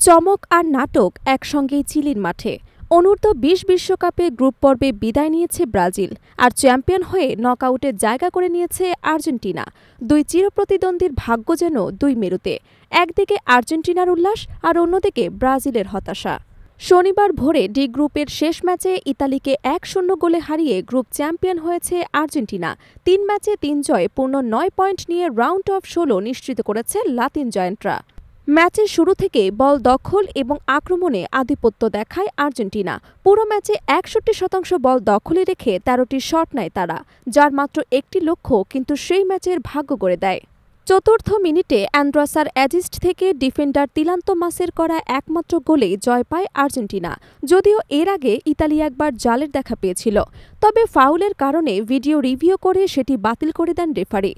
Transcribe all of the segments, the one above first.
চমক আর নাটক একসঙ্গেই চিলির মাঠে। অনূর্ধ্ব-২০ বিশ্বকাপে গ্রুপ পর্বে বিদায় নিয়েছে ব্রাজিল, আর চ্যাম্পিয়ন হয়ে নকআউটে জায়গা করে নিয়েছে আর্জেন্টিনা। দুই চিরপ্রতিদ্বন্দ্বীর ভাগ্য যেন দুই মেরুতে, একদিকে আর্জেন্টিনার উল্লাস আর অন্যদিকে ব্রাজিলের হতাশা। শনিবার ভোরে ডি গ্রুপের শেষ ম্যাচে ইতালিকে ১-০ গোলে হারিয়ে গ্রুপ চ্যাম্পিয়ন হয়েছে আর্জেন্টিনা। ৩ ম্যাচে ৩ জয়ে পূর্ণ ৯ পয়েন্ট নিয়ে রাউন্ড অফ ১৬ নিশ্চিত করেছে লাতিন জয়েন্টরা। ম্যাচের শুরু থেকে বল দখল এবং আক্রমণে আধিপত্য দেখায় আর্জেন্টিনা। পুরো ম্যাচে ৬১% বল দখলে রেখে ১৩টি শট নেয় তারা, যার মাত্র একটি লক্ষ্য কিন্তু সেই ম্যাচের ভাগ্য গড়ে দেয়। চতুর্থ মিনিটে অ্যান্ড্রাসার অ্যাজিস্ট থেকে ডিফেন্ডার তিলান্ত মাসের করা একমাত্র গোলেই জয় পায় আর্জেন্টিনা। যদিও এর আগে ইতালি একবার জালের দেখা পেয়েছিল, তবে ফাউলের কারণে ভিডিও রিভিউ করে সেটি বাতিল করে দেন রেফারি।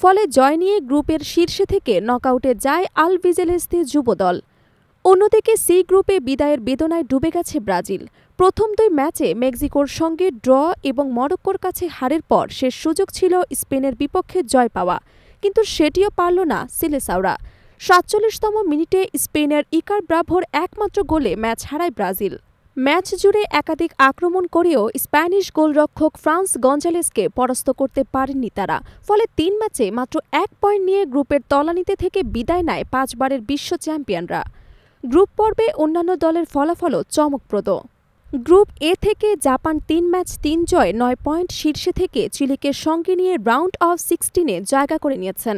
ফলে জয় নিয়ে গ্রুপের শীর্ষে থেকে নকআউটে যায় আলবিজেলেস্তে যুবদল। অন্যদিকে সি গ্রুপে বিদায়ের বেদনায় ডুবে গেছে ব্রাজিল। প্রথম দুই ম্যাচে মেক্সিকোর সঙ্গে ড্র এবং মরক্কোর কাছে হারের পর শেষ সুযোগ ছিল স্পেনের বিপক্ষে জয় পাওয়া, কিন্তু সেটিও পারল না সিলেসাওরা। ৪৭তম মিনিটে স্পেনের ইকার ব্রাভোর একমাত্র গোলে ম্যাচ হারায় ব্রাজিল। ম্যাচ জুড়ে একাধিক আক্রমণ করেও স্প্যানিশ গোলরক্ষক ফ্রান্স গঞ্জালেসকে পরাস্ত করতে পারেননি তারা। ফলে ৩ ম্যাচে মাত্র ১ পয়েন্ট নিয়ে গ্রুপের তলানিতে থেকে বিদায় নেয় ৫ বারের বিশ্ব চ্যাম্পিয়নরা। গ্রুপ পর্বে অন্যান্য দলের ফলাফলও চমকপ্রদ। গ্রুপ এ থেকে জাপান ৩ ম্যাচ ৩ জয়ে ৯ পয়েন্ট শীর্ষে থেকে চিলিকে সঙ্গে নিয়ে রাউন্ড অফ 16-এ জায়গা করে নিয়েছেন।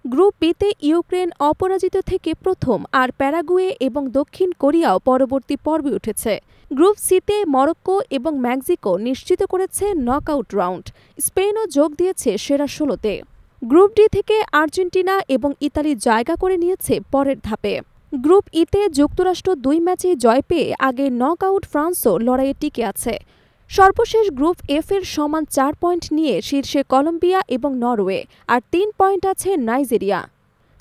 গ্রুপ বিতে ইউক্রেন অপরাজিত থেকে প্রথম, আর প্যারাগুয়ে এবং দক্ষিণ কোরিয়াও পরবর্তী পর্বে উঠেছে। গ্রুপ সিতে মরক্কো এবং মেক্সিকো নিশ্চিত করেছে নকআউট রাউন্ড। স্পেনও যোগ দিয়েছে সেরা ১৬-তে। গ্রুপ ডি থেকে আর্জেন্টিনা এবং ইতালি জায়গা করে নিয়েছে পরের ধাপে। গ্রুপ ইতে যুক্তরাষ্ট্র ২ ম্যাচে জয় পেয়ে আগে নকআউট ফ্রান্সও লড়াইয়ে টিকে আছে। সর্বশেষ গ্রুপ এফ-এর সমান ৪ পয়েন্ট নিয়ে শীর্ষে কলম্বিয়া এবং নরওয়ে, আর ৩ পয়েন্ট আছে নাইজেরিয়া।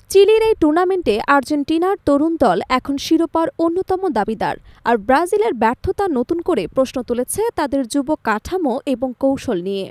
চিলির এই টুর্নামেন্টে আর্জেন্টিনার তরুণ দল এখন শিরোপার অন্যতম দাবিদার, আর ব্রাজিলের ব্যর্থতা নতুন করে প্রশ্ন তুলেছে তাদের যুব কাঠামো এবং কৌশল নিয়ে।